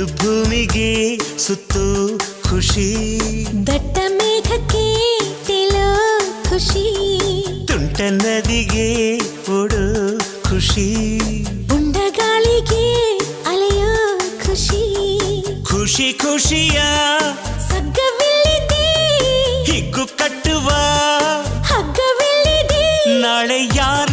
ಬಿದ್ದು ಭೂಮಿಗೆ ಸುತ್ತು ಖುಷಿ ದಟ್ಟ ಮೇಘಕ್ಕೆ ತೇಲೋ ಖುಷಿ ತುಂಟ ನದಿಗೆ ಓಡೋ ಖುಷಿ ಉಂಡ ಗಾಳಿಗೆ ಅಲೆಯೋ ಖುಷಿ ಖುಷಿ ಖುಷಿಯ ಸಗ್ಗವಿಲ್ಲಿದೆ ಹಿಗ್ಗು ಕಟ್ಟುವ ಹಗ್ಗವಿಲ್ಲಿದೆ ನಾಳೆ ಯಾರ